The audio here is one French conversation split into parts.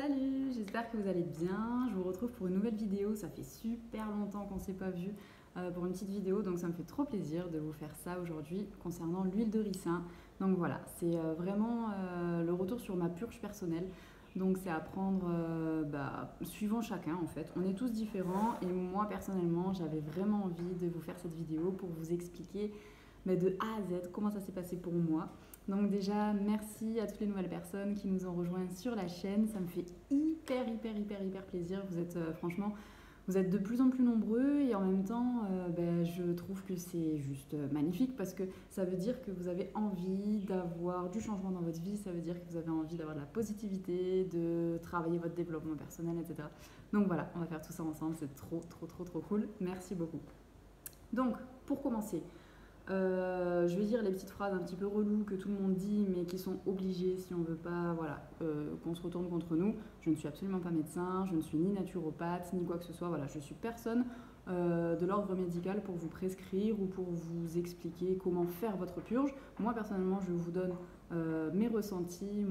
Salut, j'espère que vous allez bien. Je vous retrouve pour une nouvelle vidéo. Ça fait super longtemps qu'on ne s'est pas vu pour une petite vidéo, donc ça me fait trop plaisir de vous faire ça aujourd'hui concernant l'huile de ricin. Donc voilà, c'est vraiment le retour sur ma purge personnelle. Donc c'est à prendre suivant chacun en fait. On est tous différents et moi personnellement j'avais vraiment envie de vous faire cette vidéo pour vous expliquer de A à Z comment ça s'est passé pour moi. Donc déjà, merci à toutes les nouvelles personnes qui nous ont rejoints sur la chaîne. Ça me fait hyper plaisir. Vous êtes franchement, vous êtes de plus en plus nombreux et en même temps, je trouve que c'est juste magnifique parce que ça veut dire que vous avez envie d'avoir du changement dans votre vie. Ça veut dire que vous avez envie d'avoir de la positivité, de travailler votre développement personnel, etc. Donc voilà, on va faire tout ça ensemble. C'est trop cool. Merci beaucoup. Donc, pour commencer, je vais dire les petites phrases un petit peu reloues que tout le monde dit, mais qui sont obligées si on veut pas qu'on se retourne contre nous. Je ne suis absolument pas médecin, je ne suis ni naturopathe, ni quoi que ce soit. Voilà, je suis personne de l'ordre médical pour vous prescrire ou pour vous expliquer comment faire votre purge. Moi, personnellement, je vous donne mes ressentis,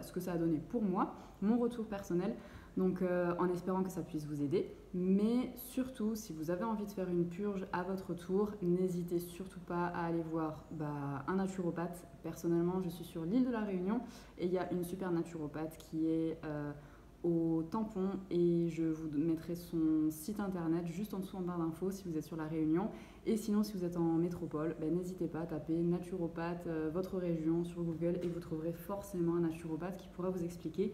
ce que ça a donné pour moi, mon retour personnel. Donc en espérant que ça puisse vous aider. Mais surtout, si vous avez envie de faire une purge à votre tour, n'hésitez surtout pas à aller voir un naturopathe. Personnellement, je suis sur l'île de la Réunion et il y a une super naturopathe qui est au Tampon et je vous mettrai son site internet juste en dessous en barre d'infos si vous êtes sur la Réunion. Et sinon, si vous êtes en métropole, n'hésitez pas à taper naturopathe votre région sur Google et vous trouverez forcément un naturopathe qui pourra vous expliquer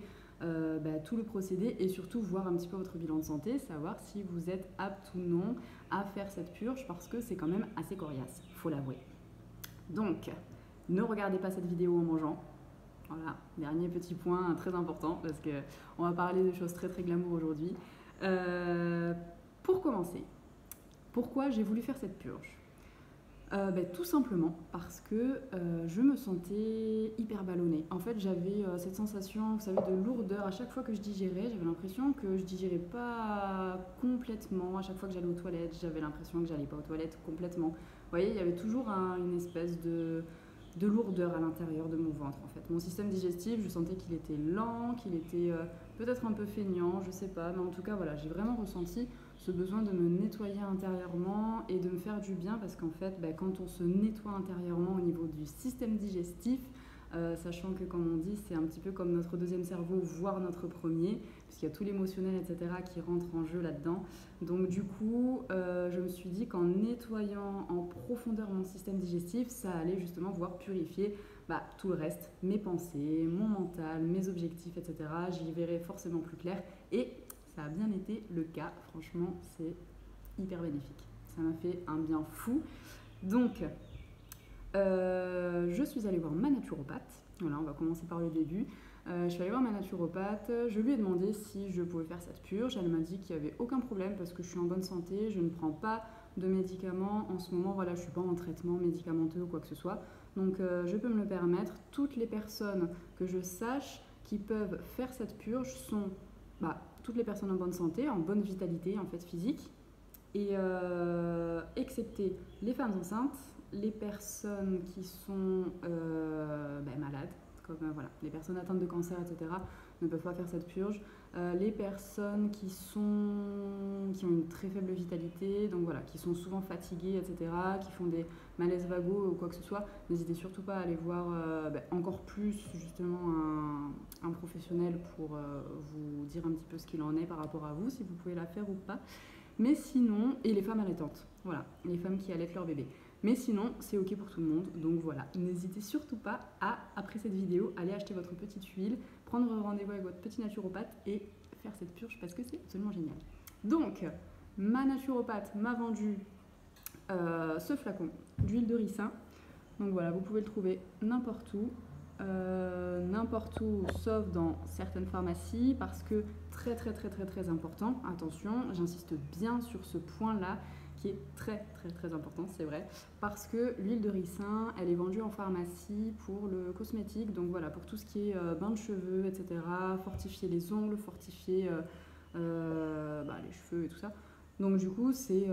tout le procédé et surtout voir un petit peu votre bilan de santé, savoir si vous êtes apte ou non à faire cette purge parce que c'est quand même assez coriace, il faut l'avouer. Donc, ne regardez pas cette vidéo en mangeant. Voilà, dernier petit point très important parce qu'on va parler de choses très glamour aujourd'hui. Pour commencer, pourquoi j'ai voulu faire cette purge ? Tout simplement parce que je me sentais hyper ballonnée. En fait, j'avais cette sensation, vous savez, de lourdeur. À chaque fois que je digérais, j'avais l'impression que je digérais pas complètement. À chaque fois que j'allais aux toilettes, j'avais l'impression que j'allais pas aux toilettes complètement. Vous voyez, il y avait toujours une espèce de lourdeur à l'intérieur de mon ventre, en fait. Mon système digestif, je sentais qu'il était lent, qu'il était peut-être un peu feignant, je sais pas. Mais en tout cas, voilà, j'ai vraiment ressenti ce besoin de me nettoyer intérieurement et de me faire du bien parce qu'en fait, quand on se nettoie intérieurement au niveau du système digestif, sachant que comme on dit, c'est un petit peu comme notre deuxième cerveau, voire notre premier, puisqu'il y a tout l'émotionnel, etc. qui rentre en jeu là-dedans. Donc du coup, je me suis dit qu'en nettoyant en profondeur mon système digestif, ça allait justement pouvoir purifier tout le reste, mes pensées, mon mental, mes objectifs, etc. J'y verrai forcément plus clair et ça a bien été le cas, franchement, c'est hyper bénéfique. Ça m'a fait un bien fou. Donc, je suis allée voir ma naturopathe. Voilà, on va commencer par le début. Je suis allée voir ma naturopathe. Je lui ai demandé si je pouvais faire cette purge. Elle m'a dit qu'il n'y avait aucun problème parce que je suis en bonne santé. Je ne prends pas de médicaments. En ce moment, voilà, je ne suis pas en traitement médicamenteux ou quoi que ce soit. Donc, je peux me le permettre. Toutes les personnes que je sache qui peuvent faire cette purge sont toutes les personnes en bonne santé, en bonne vitalité en fait physique, et excepté les femmes enceintes, les personnes qui sont malades, comme les personnes atteintes de cancer, etc., ne peuvent pas faire cette purge. Les personnes qui ont une très faible vitalité, donc voilà, qui sont souvent fatiguées, etc., qui font des malaises vagos ou quoi que ce soit, n'hésitez surtout pas à aller voir encore plus justement un professionnel pour vous dire un petit peu ce qu'il en est par rapport à vous, si vous pouvez la faire ou pas. Mais sinon, et les femmes allaitantes, voilà, les femmes qui allaitent leur bébé. Mais sinon, c'est ok pour tout le monde, donc voilà, n'hésitez surtout pas à, après cette vidéo, aller acheter votre petite huile, prendre rendez-vous avec votre petit naturopathe et faire cette purge parce que c'est absolument génial. Donc, ma naturopathe m'a vendu ce flacon d'huile de ricin. Donc voilà, vous pouvez le trouver n'importe où, sauf dans certaines pharmacies, parce que très important, attention, j'insiste bien sur ce point-là, qui est très important, c'est vrai, parce que l'huile de ricin, elle est vendue en pharmacie pour le cosmétique, donc voilà, pour tout ce qui est bain de cheveux, etc., fortifier les ongles, fortifier les cheveux et tout ça. Donc du coup, c'est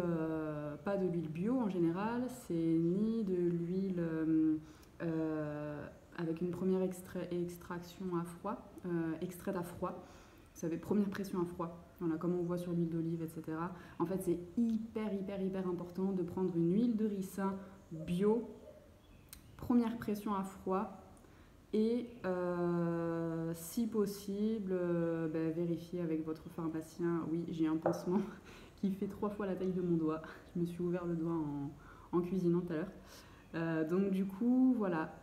pas de l'huile bio en général, c'est ni de l'huile avec une première extraction à froid, extraite à froid. Vous savez, première pression à froid, voilà, comme on voit sur l'huile d'olive, etc. En fait, c'est hyper important de prendre une huile de ricin bio, première pression à froid, et si possible, vérifiez avec votre pharmacien. Oui, j'ai un pansement qui fait 3 fois la taille de mon doigt. Je me suis ouvert le doigt en cuisinant tout à l'heure. Donc du coup, voilà.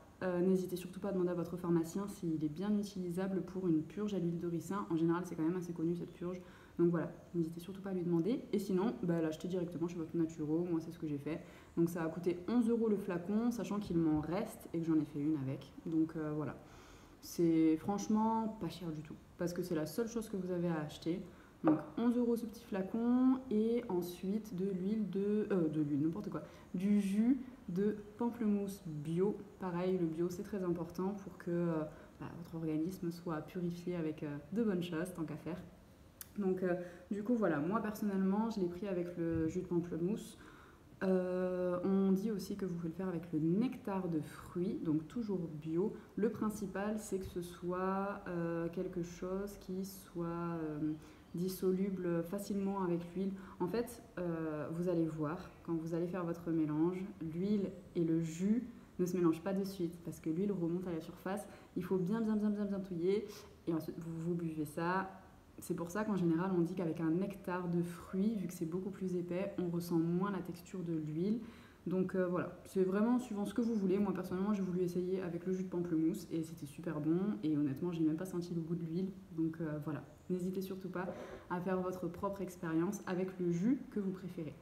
N'hésitez surtout pas à demander à votre pharmacien s'il est bien utilisable pour une purge à l'huile de ricin. En général, c'est quand même assez connu cette purge. Donc voilà, n'hésitez surtout pas à lui demander. Et sinon, l'achetez directement chez votre naturo. Moi, c'est ce que j'ai fait. Donc ça a coûté 11 € le flacon, sachant qu'il m'en reste et que j'en ai fait une avec. Donc voilà. C'est franchement pas cher du tout. Parce que c'est la seule chose que vous avez à acheter. Donc 11 € ce petit flacon. Et ensuite de l'huile n'importe quoi. Du jus de pamplemousse bio. Pareil, le bio c'est très important pour que votre organisme soit purifié avec de bonnes choses, tant qu'à faire. Donc du coup voilà, moi personnellement je l'ai pris avec le jus de pamplemousse. On dit aussi que vous pouvez le faire avec le nectar de fruits, donc toujours bio. Le principal c'est que ce soit quelque chose qui soit dissoluble facilement avec l'huile. En fait, vous allez voir, quand vous allez faire votre mélange, l'huile et le jus ne se mélangent pas de suite parce que l'huile remonte à la surface. Il faut bien touiller et ensuite vous buvez ça. C'est pour ça qu'en général, on dit qu'avec un nectar de fruits, vu que c'est beaucoup plus épais, on ressent moins la texture de l'huile. Donc voilà, c'est vraiment suivant ce que vous voulez. Moi personnellement, j'ai voulu essayer avec le jus de pamplemousse et c'était super bon. Et honnêtement, j'ai même pas senti le goût de l'huile. Donc voilà, n'hésitez surtout pas à faire votre propre expérience avec le jus que vous préférez.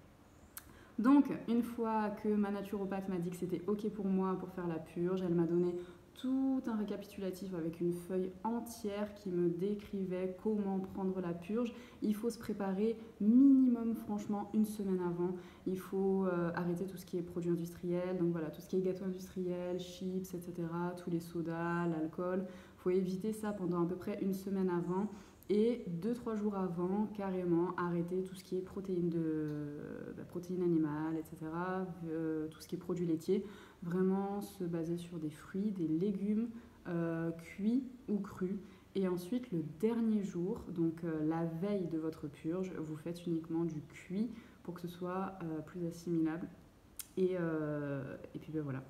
Donc, une fois que ma naturopathe m'a dit que c'était ok pour moi pour faire la purge, elle m'a donné tout un récapitulatif avec une feuille entière qui me décrivait comment prendre la purge. Il faut se préparer minimum franchement une semaine avant. Il faut arrêter tout ce qui est produits industriels, donc voilà, tout ce qui est gâteaux industriels, chips, etc., tous les sodas, l'alcool. Il faut éviter ça pendant à peu près une semaine avant. Et 2-3 jours avant, carrément, arrêter tout ce qui est protéines animales, etc., tout ce qui est produits laitiers. Vraiment se baser sur des fruits, des légumes cuits ou crus. Et ensuite, le dernier jour, donc la veille de votre purge, vous faites uniquement du cuit pour que ce soit plus assimilable. Et puis voilà.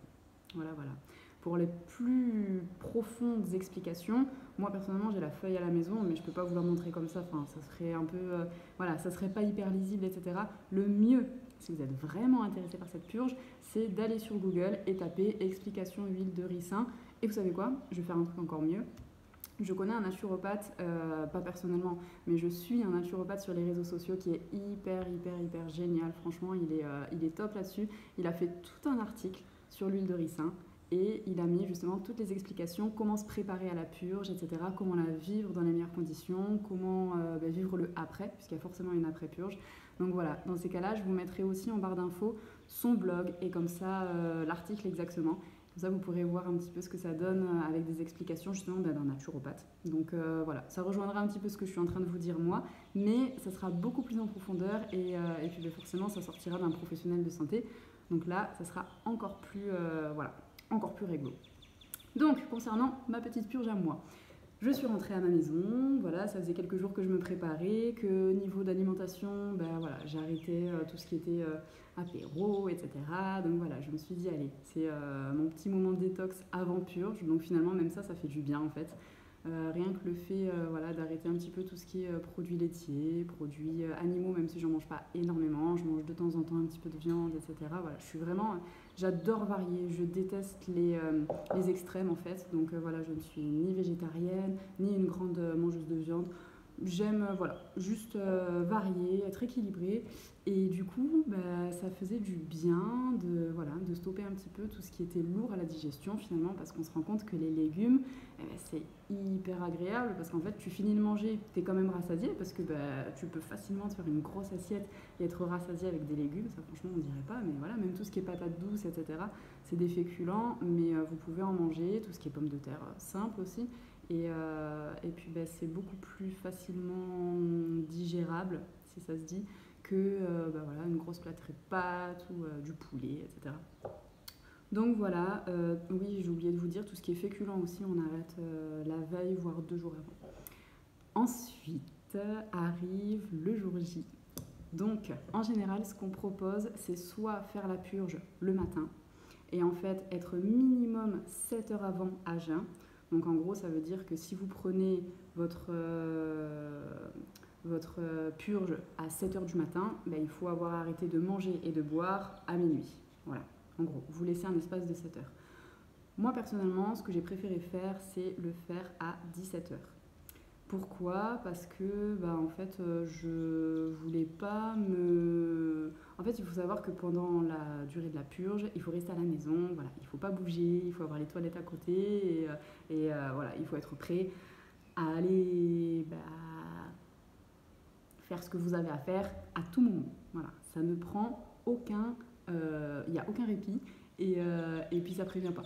Pour les plus profondes explications, moi personnellement j'ai la feuille à la maison, mais je ne peux pas vous la montrer comme ça, enfin, ça serait un peu, ça serait pas hyper lisible, etc. Le mieux, si vous êtes vraiment intéressé par cette purge, c'est d'aller sur Google et taper explication huile de ricin. Et vous savez quoi? Je vais faire un truc encore mieux. Je connais un naturopathe, pas personnellement, mais je suis un naturopathe sur les réseaux sociaux qui est hyper génial. Franchement, il est top là-dessus. Il a fait tout un article sur l'huile de ricin. Et il a mis justement toutes les explications, comment se préparer à la purge, etc., comment la vivre dans les meilleures conditions, comment vivre le après, puisqu'il y a forcément une après-purge. Donc voilà, dans ces cas-là, je vous mettrai aussi en barre d'infos son blog et comme ça l'article exactement. Comme ça, vous pourrez voir un petit peu ce que ça donne avec des explications justement d'un naturopathe. Donc voilà, ça rejoindra un petit peu ce que je suis en train de vous dire moi, mais ça sera beaucoup plus en profondeur et puis forcément, ça sortira d'un professionnel de santé. Donc là, ça sera encore plus réglo. Donc, concernant ma petite purge à moi, je suis rentrée à ma maison, voilà, ça faisait quelques jours que je me préparais, que niveau d'alimentation, j'ai arrêté tout ce qui était apéro, etc. Donc voilà, je me suis dit, allez, c'est mon petit moment de détox avant purge, donc finalement, même ça fait du bien en fait. Rien que le fait d'arrêter un petit peu tout ce qui est produits laitiers, produits animaux, même si j'en mange pas énormément, je mange de temps en temps un petit peu de viande, etc. Voilà, j'adore varier, je déteste les extrêmes en fait, donc je ne suis ni végétarienne, ni une grande mangeuse de viande. J'aime juste varier, être équilibrée et du coup ça faisait du bien de stopper un petit peu tout ce qui était lourd à la digestion finalement parce qu'on se rend compte que les légumes c'est hyper agréable parce qu'en fait tu finis de manger, tu es quand même rassasié parce que tu peux facilement te faire une grosse assiette et être rassasié avec des légumes, ça franchement on dirait pas, mais voilà, même tout ce qui est patates douces, etc. c'est des féculents mais vous pouvez en manger, tout ce qui est pommes de terre simple aussi. Et puis c'est beaucoup plus facilement digérable, si ça se dit, que une grosse plâtrée de pâtes ou du poulet, etc. Donc voilà, oui, j'ai oublié de vous dire, tout ce qui est féculent aussi, on arrête la veille, voire 2 jours avant. Ensuite arrive le jour J. Donc, en général, ce qu'on propose, c'est soit faire la purge le matin, et en fait être minimum 7 heures avant à jeun. Donc en gros, ça veut dire que si vous prenez votre purge à 7 heures du matin, ben, il faut avoir arrêté de manger et de boire à minuit. Voilà, en gros, vous laissez un espace de 7 heures. Moi, personnellement, ce que j'ai préféré faire, c'est le faire à 17 heures. Pourquoi? Parce que, bah, en fait, je voulais pas me... En fait, il faut savoir que pendant la durée de la purge, il faut rester à la maison, voilà, il faut pas bouger, il faut avoir les toilettes à côté, voilà, il faut être prêt à aller faire ce que vous avez à faire à tout moment. Voilà, ça ne prend aucun... Il n'y a aucun répit, et puis ça prévient pas.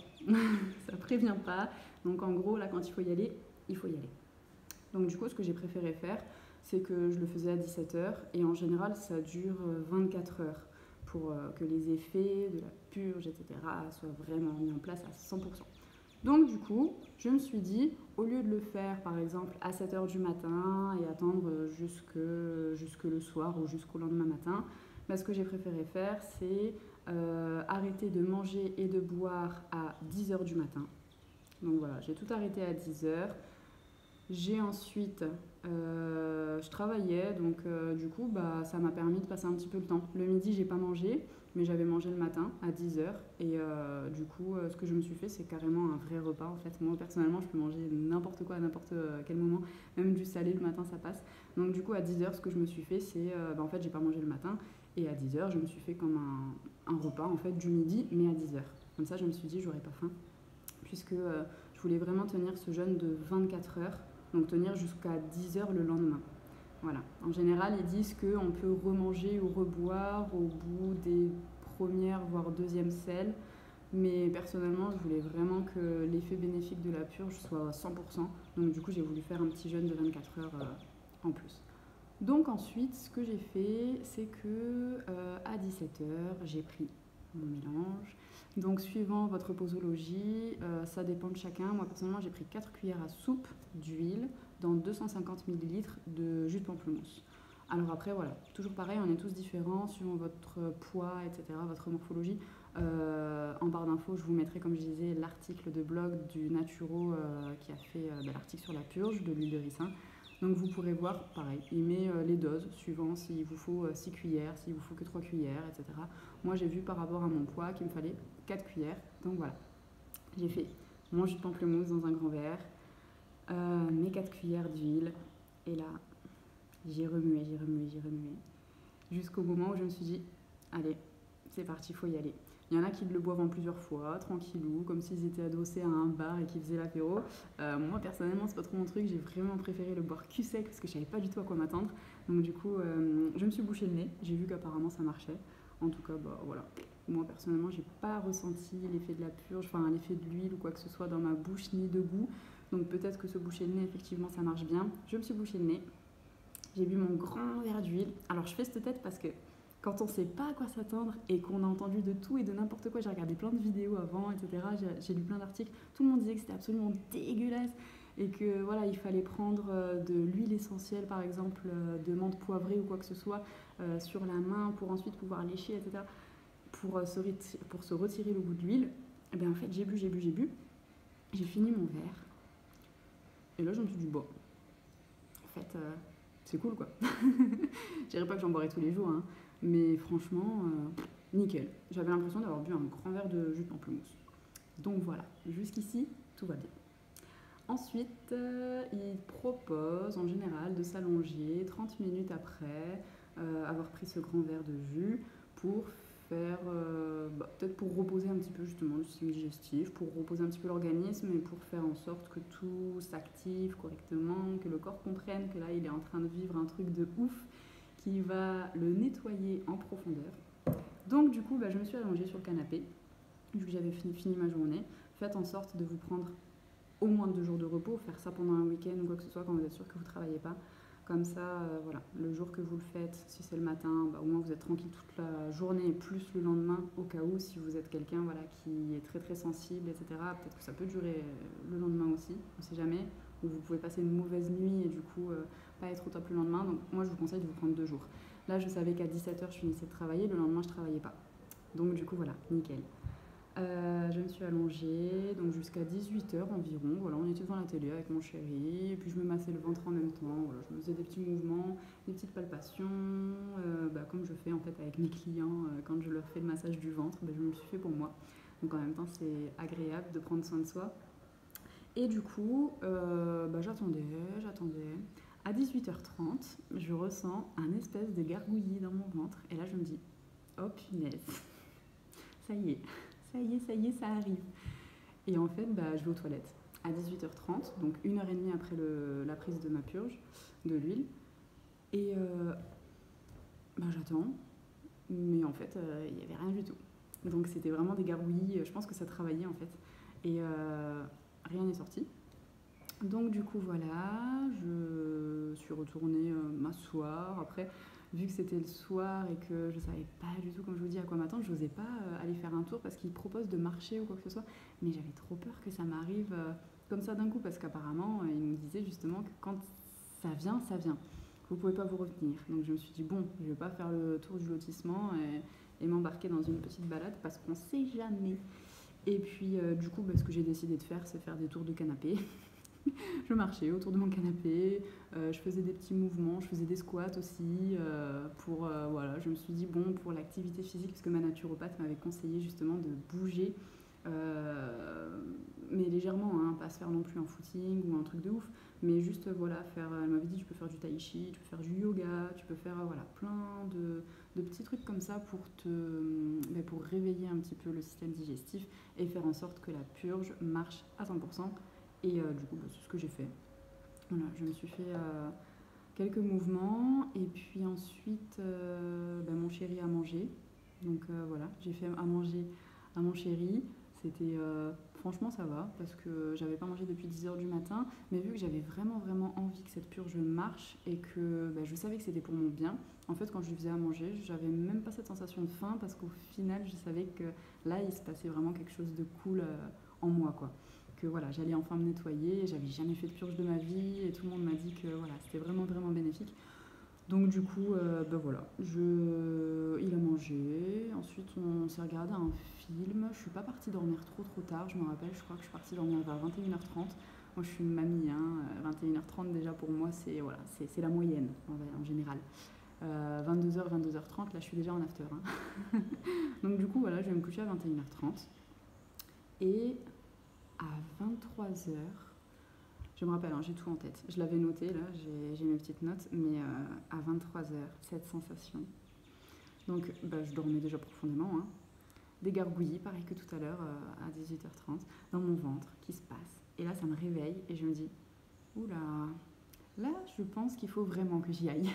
Ça prévient pas, donc en gros, là, quand il faut y aller, il faut y aller. Donc du coup, ce que j'ai préféré faire, c'est que je le faisais à 17 heures et en général, ça dure 24 heures pour que les effets de la purge, etc., soient vraiment mis en place à 100%. Donc du coup, je me suis dit, au lieu de le faire par exemple à 7 heures du matin et attendre jusque le soir ou jusqu'au lendemain matin, bah, ce que j'ai préféré faire, c'est arrêter de manger et de boire à 10 heures du matin. Donc voilà, j'ai tout arrêté à 10 heures. J'ai ensuite, je travaillais, donc du coup, bah, ça m'a permis de passer un petit peu le temps. Le midi, j'ai pas mangé, mais j'avais mangé le matin à 10 heures. Et du coup, ce que je me suis fait, c'est carrément un vrai repas. En fait, moi, personnellement, je peux manger n'importe quoi à n'importe quel moment. Même du salé, le matin, ça passe. Donc du coup, à 10 heures, ce que je me suis fait, c'est, bah, en fait, j'ai pas mangé le matin. Et à 10 heures, je me suis fait comme un repas, en fait, du midi, mais à 10 heures. Comme ça, je me suis dit, j'aurais pas faim. Puisque je voulais vraiment tenir ce jeûne de 24 heures. Donc tenir jusqu'à 10 heures le lendemain. Voilà. En général, ils disent qu'on peut remanger ou reboire au bout des premières, voire deuxièmes selles. Mais personnellement, je voulais vraiment que l'effet bénéfique de la purge soit à 100%. Donc du coup, j'ai voulu faire un petit jeûne de 24 heures en plus. Donc ensuite, ce que j'ai fait, c'est que à 17 heures, j'ai pris mon mélange. Donc suivant votre posologie, ça dépend de chacun. Moi personnellement, j'ai pris 4 cuillères à soupe d'huile dans 250 ml de jus de pamplemousse. Alors après, voilà, toujours pareil, on est tous différents suivant votre poids, etc., votre morphologie. En barre d'infos, je vous mettrai, comme je disais, l'article de blog du Naturo qui a fait l'article sur la purge de l'huile de ricin. Donc vous pourrez voir, pareil, il met les doses suivant s'il vous faut 6 cuillères, s'il vous faut que 3 cuillères, etc. Moi j'ai vu par rapport à mon poids qu'il me fallait 4 cuillères. Donc voilà, j'ai fait mon jus de pamplemousse dans un grand verre, mes 4 cuillères d'huile, et là j'ai remué, jusqu'au moment où je me suis dit, allez, c'est parti, il faut y aller. Il y en a qui le boivent en plusieurs fois, tranquillou, comme s'ils étaient adossés à un bar et qu'ils faisaient l'apéro. Moi, personnellement, c'est pas trop mon truc. J'ai vraiment préféré le boire cul sec parce que je savais pas du tout à quoi m'attendre. Donc, du coup, je me suis bouché le nez. J'ai vu qu'apparemment ça marchait. En tout cas, bah voilà. Moi, personnellement, j'ai pas ressenti l'effet de la purge, enfin l'effet de l'huile ou quoi que ce soit dans ma bouche ni de goût. Donc, peut-être que se boucher le nez, effectivement, ça marche bien. Je me suis bouché le nez. J'ai bu mon grand verre d'huile. Alors, je fais cette tête parce que quand on ne sait pas à quoi s'attendre et qu'on a entendu de tout et de n'importe quoi, j'ai regardé plein de vidéos avant, etc. J'ai lu plein d'articles. Tout le monde disait que c'était absolument dégueulasse et que voilà, il fallait prendre de l'huile essentielle, par exemple, de menthe poivrée ou quoi que ce soit, sur la main pour ensuite pouvoir lécher, etc. Pour se retirer le goût de l'huile. Et bien en fait, j'ai bu. J'ai fini mon verre. Et là, je me suis dit, bon, en fait, c'est cool quoi. Je dirais pas que j'en boirais tous les jours, hein. Mais franchement, nickel. J'avais l'impression d'avoir bu un grand verre de jus de pamplemousse. Donc voilà, jusqu'ici, tout va bien. Ensuite, il propose en général de s'allonger 30 minutes après avoir pris ce grand verre de jus pour faire, peut-être pour reposer un petit peu justement le système digestif, pour reposer un petit peu l'organisme et pour faire en sorte que tout s'active correctement, que le corps comprenne que là il est en train de vivre un truc de ouf qui va le nettoyer en profondeur. Donc du coup, je me suis allongée sur le canapé, vu que j'avais fini ma journée. Faites en sorte de vous prendre au moins 2 jours de repos, faire ça pendant un week-end ou quoi que ce soit quand vous êtes sûr que vous ne travaillez pas. Comme ça, voilà, le jour que vous le faites, si c'est le matin, bah, au moins vous êtes tranquille toute la journée, plus le lendemain, au cas où, si vous êtes quelqu'un voilà, qui est très très sensible, etc. Peut-être que ça peut durer le lendemain aussi, on ne sait jamais. Ou vous pouvez passer une mauvaise nuit et du coup pas être au top le lendemain. Donc moi je vous conseille de vous prendre 2 jours. Là je savais qu'à 17h je finissais de travailler, le lendemain je ne travaillais pas. Donc du coup voilà, nickel. Je me suis allongée donc jusqu'à 18h environ. Voilà, on était devant la télé avec mon chéri, et puis je me massais le ventre en même temps. Voilà, je me faisais des petits mouvements, des petites palpations, comme je fais en fait avec mes clients quand je leur fais le massage du ventre. Je me le suis fait pour moi. Donc en même temps, c'est agréable de prendre soin de soi. Et du coup, j'attendais. À 18h30, je ressens un espèce de gargouillis dans mon ventre. Et là, je me dis, oh punaise, ça y est, ça arrive. Et en fait, je vais aux toilettes à 18h30, donc 1h30 après la prise de ma purge de l'huile. Et j'attends, mais en fait, il n'y avait rien du tout. Donc c'était vraiment des gargouillis, je pense que ça travaillait en fait. Et rien n'est sorti. Donc du coup voilà, je suis retournée m'asseoir. Après, vu que c'était le soir et que je savais pas du tout, comme je vous dis, à quoi m'attendre, je n'osais pas aller faire un tour parce qu'ils proposent de marcher ou quoi que ce soit. Mais j'avais trop peur que ça m'arrive comme ça d'un coup, parce qu'apparemment, ils nous disaient justement que quand ça vient, ça vient. Vous pouvez pas vous retenir. Donc je me suis dit, bon, je vais pas faire le tour du lotissement et m'embarquer dans une petite balade parce qu'on sait jamais. Et puis du coup, ce que j'ai décidé de faire, c'est faire des tours de canapé. Je marchais autour de mon canapé, je faisais des petits mouvements, je faisais des squats aussi, voilà, je me suis dit, bon, pour l'activité physique, parce que ma naturopathe m'avait conseillé justement de bouger, mais légèrement, hein, pas se faire non plus un footing ou un truc de ouf, mais juste, voilà, elle m'avait dit, tu peux faire du tai chi, tu peux faire du yoga, tu peux faire, voilà, plein de petits trucs comme ça pour réveiller un petit peu le système digestif et faire en sorte que la purge marche à 100%. Et du coup, c'est ce que j'ai fait. Voilà, je me suis fait quelques mouvements et puis ensuite, mon chéri a mangé. Donc voilà, j'ai fait à manger à mon chéri. C'était franchement ça va parce que j'avais pas mangé depuis 10h du matin, mais vu que j'avais vraiment vraiment envie que cette purge marche et que je savais que c'était pour mon bien, en fait quand je lui faisais à manger, j'avais même pas cette sensation de faim parce qu'au final je savais que là il se passait vraiment quelque chose de cool en moi quoi. Que voilà, j'allais enfin me nettoyer, j'avais jamais fait de purge de ma vie et tout le monde m'a dit que voilà, c'était vraiment vraiment bénéfique. Donc du coup, voilà, il a mangé, ensuite on s'est regardé un film, je suis pas partie dormir trop tard, je me rappelle, je crois que je suis partie dormir vers 21h30. Moi je suis une mamie, hein, 21h30 déjà pour moi c'est voilà, c'est la moyenne en général. 22h, 22h30, là je suis déjà en after. Hein. Donc du coup voilà, je vais me coucher à 21h30 et à 23h, je me rappelle, hein, j'ai tout en tête. Je l'avais noté, là, j'ai mes petites notes, mais à 23h, cette sensation. Donc, je dormais déjà profondément, hein. Des gargouillis, pareil que tout à l'heure, à 18h30, dans mon ventre, qui se passe. Et là, ça me réveille et je me dis, oula, là, je pense qu'il faut vraiment que j'y aille.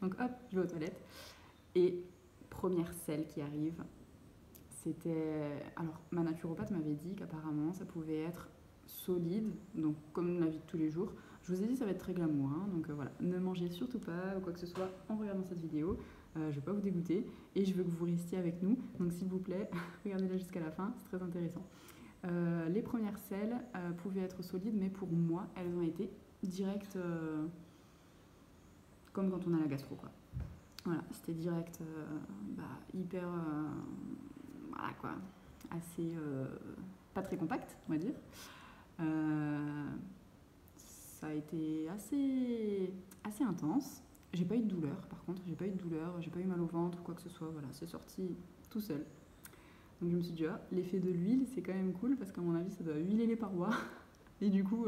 Donc, hop, je vais aux toilettes. Et première selle qui arrive, c'était... Alors, ma naturopathe m'avait dit qu'apparemment, ça pouvait être solide, donc comme la vie de tous les jours. Je vous ai dit, ça va être très glamour, hein, donc voilà, ne mangez surtout pas ou quoi que ce soit en regardant cette vidéo. Je ne vais pas vous dégoûter et je veux que vous restiez avec nous. Donc s'il vous plaît, regardez-la jusqu'à la fin, c'est très intéressant. Les premières selles pouvaient être solides, mais pour moi, elles ont été directes, comme quand on a la gastro, quoi. Voilà, c'était direct, hyper, voilà quoi, assez, pas très compact, on va dire. Ça a été assez intense. J'ai pas eu de douleur, par contre, j'ai pas eu mal au ventre ou quoi que ce soit, voilà, c'est sorti tout seul. Donc je me suis dit, l'effet de l'huile, c'est quand même cool parce qu'à mon avis, ça doit huiler les parois et du coup,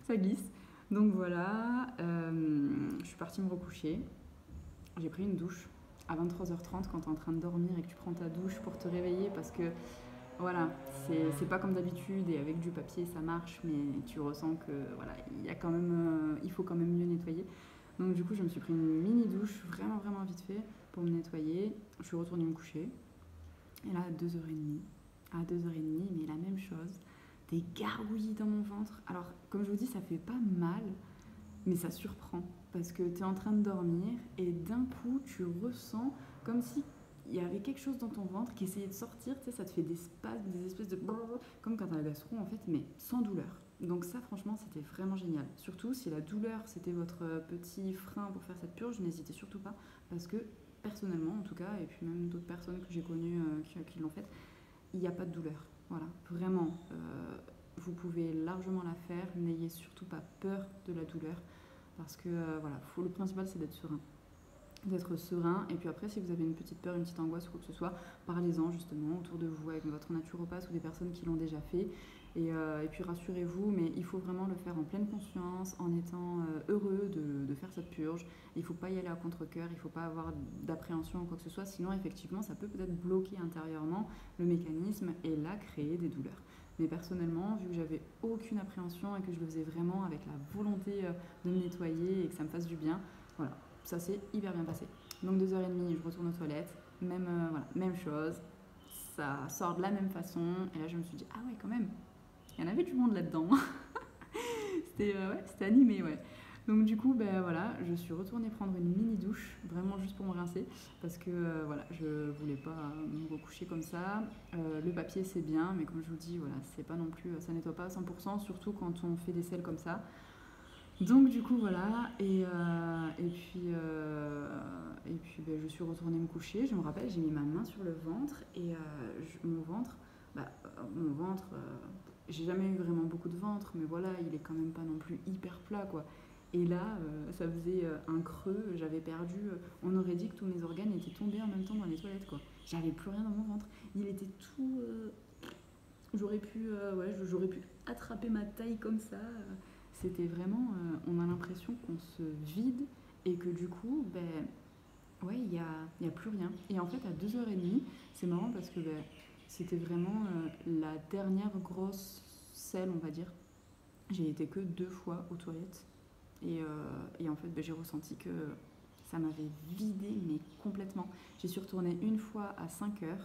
ça glisse. Donc voilà, je suis partie me recoucher. J'ai pris une douche à 23h30 quand tu es en train de dormir et que tu prends ta douche pour te réveiller parce que voilà, c'est pas comme d'habitude et avec du papier ça marche, mais tu ressens que voilà, il faut quand même mieux nettoyer. Donc du coup, je me suis pris une mini douche vraiment vraiment vite fait pour me nettoyer. Je suis retournée me coucher. Et là, à 2h30, mais la même chose, des gargouillis dans mon ventre. Alors, comme je vous dis, ça fait pas mal, mais ça surprend parce que tu es en train de dormir et d'un coup tu ressens comme si il y avait quelque chose dans ton ventre qui essayait de sortir, tu sais, ça te fait des spasmes, des espèces de brrr, comme quand tu as la gastro en fait, mais sans douleur. Donc ça franchement c'était vraiment génial. Surtout si la douleur c'était votre petit frein pour faire cette purge, n'hésitez surtout pas parce que personnellement en tout cas, et puis même d'autres personnes que j'ai connues qui l'ont fait, il n'y a pas de douleur. Voilà, vraiment, vous pouvez largement la faire, n'ayez surtout pas peur de la douleur parce que voilà, le principal c'est d'être serein. D'être serein, et puis après si vous avez une petite peur, une petite angoisse ou quoi que ce soit, parlez-en justement autour de vous avec votre naturopathe ou des personnes qui l'ont déjà fait, et puis rassurez-vous, mais il faut vraiment le faire en pleine conscience, en étant heureux de faire cette purge. Il ne faut pas y aller à contre-cœur, il ne faut pas avoir d'appréhension ou quoi que ce soit, sinon effectivement ça peut peut-être bloquer intérieurement le mécanisme et là créer des douleurs. Mais personnellement, vu que j'avais aucune appréhension et que je le faisais vraiment avec la volonté de me nettoyer et que ça me fasse du bien, voilà, ça s'est hyper bien passé. Donc 2h30, je retourne aux toilettes, même, voilà, même chose, ça sort de la même façon, et là je me suis dit, ah ouais quand même, il y en avait du monde là-dedans. C'était animé, ouais. Donc du coup, ben voilà, je suis retournée prendre une mini douche, vraiment juste pour me rincer, parce que voilà, je voulais pas me recoucher comme ça. Le papier c'est bien, mais comme je vous dis, voilà, c'est pas non plus, ça nettoie pas à 100%, surtout quand on fait des selles comme ça. Donc du coup voilà, et puis ben, je suis retournée me coucher. Je me rappelle, j'ai mis ma main sur le ventre et mon ventre, j'ai jamais eu vraiment beaucoup de ventre, mais voilà, il est quand même pas non plus hyper plat quoi. Et là, ça faisait un creux, j'avais perdu, on aurait dit que tous mes organes étaient tombés en même temps dans les toilettes quoi. J'avais plus rien dans mon ventre, il était tout, j'aurais pu attraper ma taille comme ça. C'était vraiment, on a l'impression qu'on se vide et que du coup, ben, ouais, y a plus rien. Et en fait, à 2h30, c'est marrant parce que ben, c'était vraiment la dernière grosse selle, on va dire. J'ai été que 2 fois aux toilettes. Et en fait, ben, j'ai ressenti que ça m'avait vidé, mais complètement. J'y suis retournée une fois à 5h.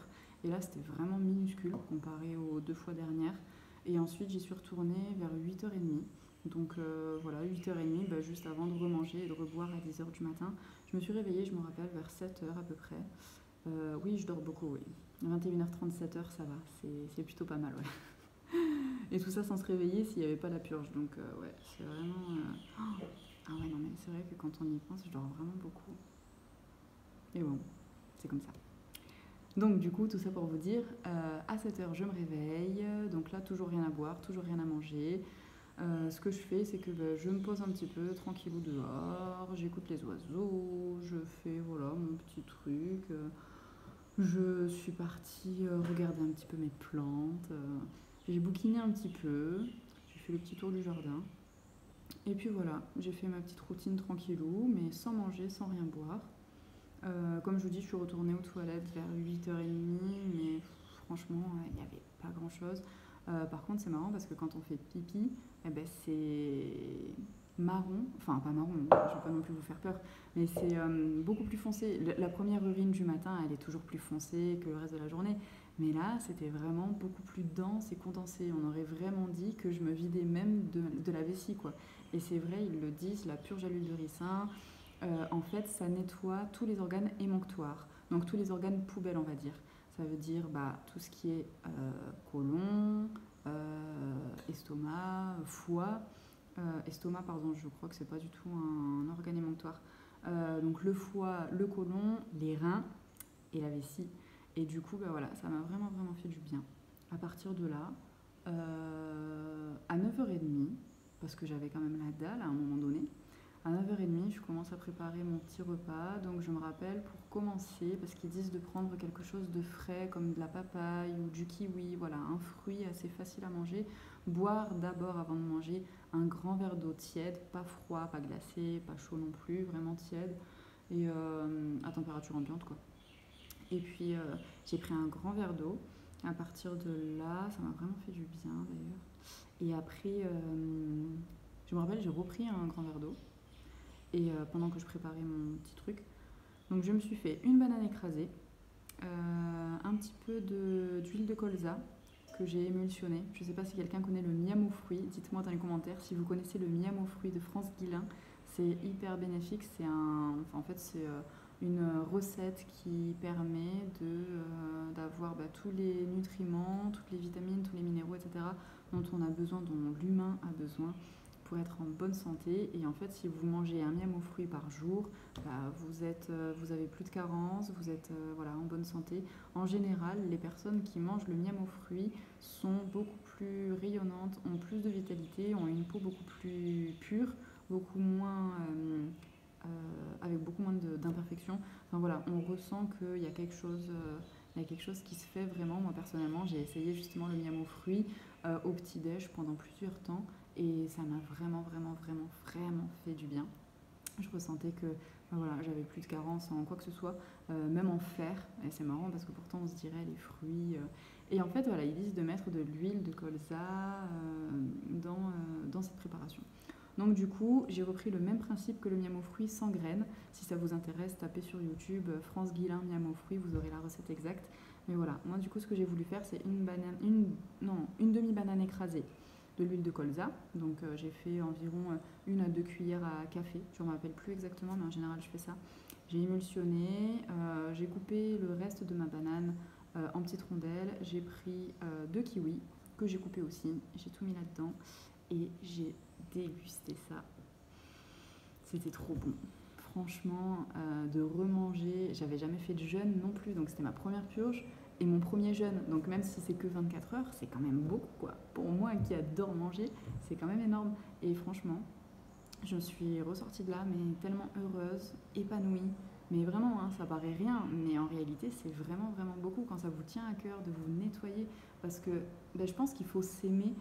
Et là, c'était vraiment minuscule comparé aux 2 fois dernières. Et ensuite, j'y suis retournée vers 8h30. Donc voilà, 8h30, bah, juste avant de remanger et de reboire à 10h du matin. Je me suis réveillée, je me rappelle, vers 7h à peu près. Oui, je dors beaucoup, oui. 21h30, 7h, ça va, c'est plutôt pas mal, ouais. Et tout ça sans se réveiller s'il n'y avait pas la purge. Donc ouais, c'est vraiment... Ah ouais, non mais c'est vrai que quand on y pense, je dors vraiment beaucoup. Et bon, c'est comme ça. Donc du coup, tout ça pour vous dire, à 7h, je me réveille. Donc là, toujours rien à boire, toujours rien à manger. Ce que je fais, c'est que je me pose un petit peu tranquillou dehors, j'écoute les oiseaux, je fais voilà mon petit truc. Je suis partie regarder un petit peu mes plantes. J'ai bouquiné un petit peu, j'ai fait le petit tour du jardin. Et puis voilà, j'ai fait ma petite routine tranquillou, mais sans manger, sans rien boire. Comme je vous dis, je suis retournée aux toilettes vers 8h30, mais franchement, il n'y avait pas grand-chose. Par contre, c'est marrant parce que quand on fait pipi, eh ben, c'est marron, enfin pas marron, je ne vais pas non plus vous faire peur, mais c'est beaucoup plus foncé. La première urine du matin, elle est toujours plus foncée que le reste de la journée, mais là, c'était vraiment beaucoup plus dense et condensé. On aurait vraiment dit que je me vidais même de la vessie, quoi. Et c'est vrai, ils le disent, la purge à l'huile de ricin, en fait, ça nettoie tous les organes émonctoires, donc tous les organes poubelles, on va dire. Ça veut dire tout ce qui est côlon, estomac, foie. Estomac, pardon, je crois que c'est pas du tout un organe émonctoire. Donc le foie, le côlon, les reins et la vessie. Et du coup, voilà, ça m'a vraiment, vraiment fait du bien. À partir de là, à 9h30, parce que j'avais quand même la dalle à un moment donné, à 9h30, je commence à préparer mon petit repas. Donc je me rappelle pour commencer, parce qu'ils disent de prendre quelque chose de frais comme de la papaye ou du kiwi, voilà, un fruit assez facile à manger. Boire d'abord avant de manger un grand verre d'eau tiède, pas froid, pas glacé, pas chaud non plus, vraiment tiède et à température ambiante quoi. Et puis j'ai pris un grand verre d'eau. À partir de là, ça m'a vraiment fait du bien d'ailleurs. Et après, je me rappelle, j'ai repris un grand verre d'eau. Et pendant que je préparais mon petit truc. Donc je me suis fait une banane écrasée, un petit peu d'huile de colza que j'ai émulsionné. Je ne sais pas si quelqu'un connaît le miam aux fruits, dites-moi dans les commentaires si vous connaissez le miam aux fruits de France Guillain. C'est hyper bénéfique. En fait, c'est une recette qui permet d'avoir tous les nutriments, toutes les vitamines, tous les minéraux, etc., dont on a besoin, dont l'humain a besoin pour être en bonne santé. Et en fait, si vous mangez un miam aux fruits par jour, vous avez plus de carences, vous êtes en bonne santé. En général, les personnes qui mangent le miam aux fruits sont beaucoup plus rayonnantes, ont plus de vitalité, ont une peau beaucoup plus pure, beaucoup moins, avec beaucoup moins d'imperfections. Enfin voilà, on ressent qu'il y a il y a quelque chose qui se fait vraiment. Moi personnellement, j'ai essayé justement le miam aux fruits au petit-déj pendant plusieurs temps et ça m'a vraiment fait du bien. Je ressentais que j'avais plus de carence en quoi que ce soit, même en fer. Et c'est marrant parce que pourtant on se dirait les fruits. Et en fait, voilà, ils disent de mettre de l'huile de colza dans cette préparation. Donc du coup, j'ai repris le même principe que le miam aux fruits sans graines. Si ça vous intéresse, tapez sur YouTube France Guillain miam aux fruits, vous aurez la recette exacte. Mais voilà, moi du coup, ce que j'ai voulu faire, c'est une demi-banane écrasée, de l'huile de colza. Donc j'ai fait environ 1 à 2 cuillères à café. Je ne me rappelle plus exactement, mais en général, je fais ça. J'ai émulsionné, j'ai coupé le reste de ma banane en petites rondelles. J'ai pris 2 kiwis que j'ai coupés aussi. J'ai tout mis là-dedans et j'ai dégusté ça. C'était trop bon. Franchement, de remanger, j'avais jamais fait de jeûne non plus, donc c'était ma première purge et mon premier jeûne. Donc même si c'est que 24 heures, c'est quand même beaucoup quoi. Pour moi qui adore manger, c'est quand même énorme. Et franchement, je suis ressortie de là, mais tellement heureuse, épanouie. Mais vraiment, hein, ça paraît rien, mais en réalité, c'est vraiment beaucoup quand ça vous tient à cœur de vous nettoyer. Parce que je pense qu'il faut s'aimer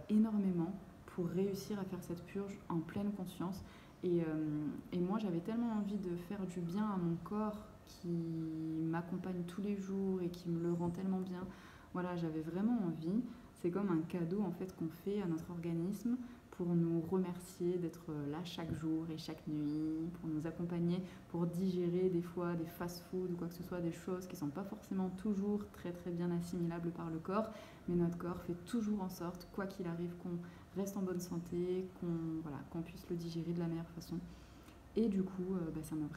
énormément pour réussir à faire cette purge en pleine conscience. Et moi, j'avais tellement envie de faire du bien à mon corps qui m'accompagne tous les jours et qui me le rend tellement bien. Voilà, j'avais vraiment envie. C'est comme un cadeau en fait qu'on fait à notre organisme pour nous remercier d'être là chaque jour et chaque nuit, pour nous accompagner, pour digérer des fois des fast-foods ou quoi que ce soit, des choses qui ne sont pas forcément toujours très bien assimilables par le corps, mais notre corps fait toujours en sorte, quoi qu'il arrive, qu'on reste en bonne santé, qu'on puisse le digérer de la meilleure façon. Et du coup, ça m'a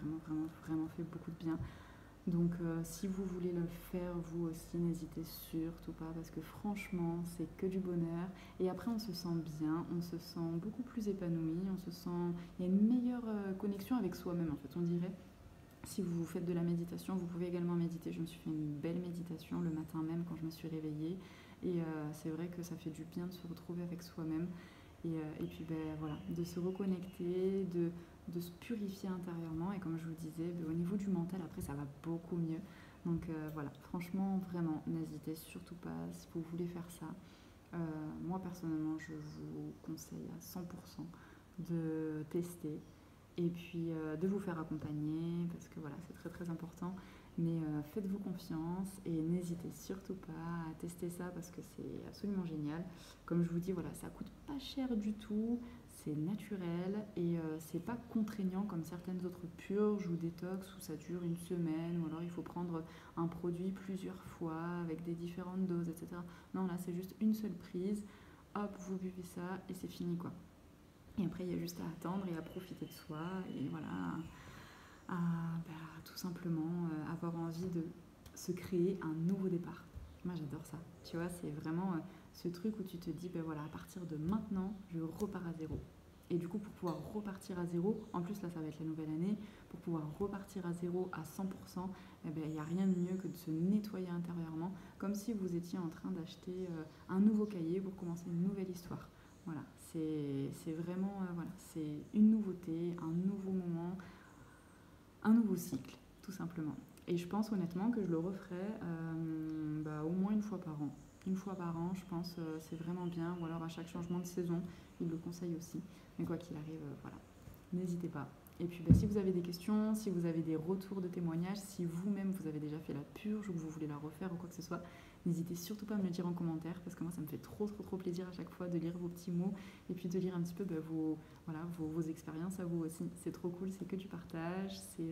vraiment fait beaucoup de bien. Donc si vous voulez le faire vous aussi, n'hésitez surtout pas parce que franchement c'est que du bonheur et après on se sent bien, on se sent beaucoup plus épanoui, il y a une meilleure connexion avec soi-même en fait on dirait. Si vous faites de la méditation, vous pouvez également méditer. Je me suis fait une belle méditation le matin même quand je me suis réveillée et c'est vrai que ça fait du bien de se retrouver avec soi-même et puis voilà, de se reconnecter, de se purifier intérieurement et comme je vous disais, au niveau du mental après ça va beaucoup mieux. Donc voilà, franchement vraiment n'hésitez surtout pas si vous voulez faire ça. Moi personnellement je vous conseille à 100% de tester et puis de vous faire accompagner parce que voilà c'est très important. Mais faites-vous confiance et n'hésitez surtout pas à tester ça parce que c'est absolument génial. Comme je vous dis, voilà, ça coûte pas cher du tout, c'est naturel et c'est pas contraignant comme certaines autres purges ou détox où ça dure 1 semaine ou alors il faut prendre un produit plusieurs fois avec des différentes doses, etc. Non, là c'est juste une seule prise, hop, vous buvez ça et c'est fini quoi. Et après il y a juste à attendre et à profiter de soi et voilà. À tout simplement avoir envie de se créer un nouveau départ. Moi j'adore ça, tu vois, c'est vraiment ce truc où tu te dis, voilà, à partir de maintenant, je repars à zéro. Et du coup, pour pouvoir repartir à zéro, en plus là ça va être la nouvelle année, pour pouvoir repartir à zéro à 100%, il n'y a rien de mieux que de se nettoyer intérieurement, comme si vous étiez en train d'acheter un nouveau cahier pour commencer une nouvelle histoire. Voilà, c'est vraiment, c'est une nouveauté, un nouveau moment, un nouveau cycle, tout simplement. Et je pense honnêtement que je le referai au moins 1 fois par an. 1 fois par an, je pense, c'est vraiment bien. Ou alors à chaque changement de saison, il le conseille aussi. Mais quoi qu'il arrive, voilà, n'hésitez pas. Et puis si vous avez des questions, si vous avez des retours de témoignages, si vous-même vous avez déjà fait la purge ou que vous voulez la refaire ou quoi que ce soit, n'hésitez surtout pas à me le dire en commentaire parce que moi ça me fait trop plaisir à chaque fois de lire vos petits mots et puis de lire un petit peu vos expériences à vous aussi. C'est trop cool, c'est que du partage, c'est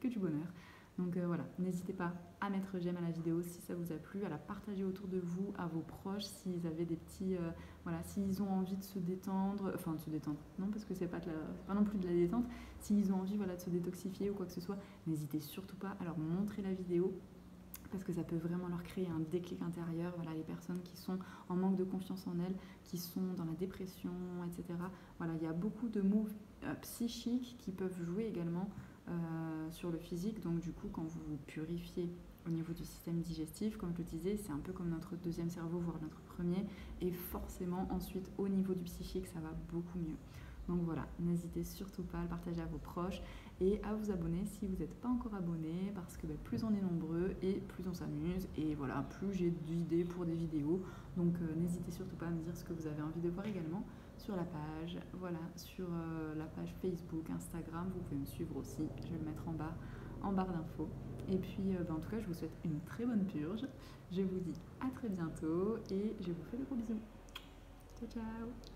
que du bonheur. Donc voilà, n'hésitez pas à mettre j'aime à la vidéo si ça vous a plu, à la partager autour de vous, à vos proches, s'ils avaient des petits... voilà, s'ils ont envie de se détendre, enfin de se détendre, non parce que c'est pas non plus de la détente, s'ils ont envie voilà, de se détoxifier ou quoi que ce soit, n'hésitez surtout pas à leur montrer la vidéo parce que ça peut vraiment leur créer un déclic intérieur. Voilà, les personnes qui sont en manque de confiance en elles, qui sont dans la dépression, etc. Voilà, il y a beaucoup de mots psychiques qui peuvent jouer également sur le physique. Donc du coup, quand vous vous purifiez au niveau du système digestif, comme je le disais, c'est un peu comme notre deuxième cerveau, voire notre premier. Et forcément, ensuite, au niveau du psychique, ça va beaucoup mieux. Donc voilà, n'hésitez surtout pas à le partager à vos proches et à vous abonner si vous n'êtes pas encore abonné parce que plus on est nombreux et plus on s'amuse et voilà, plus j'ai d'idées pour des vidéos. Donc n'hésitez surtout pas à me dire ce que vous avez envie de voir également sur la page, voilà, sur la page Facebook, Instagram, vous pouvez me suivre aussi, je vais le mettre en barre d'infos. Et puis en tout cas, je vous souhaite une très bonne purge. Je vous dis à très bientôt et je vous fais de gros bisous. Ciao ciao.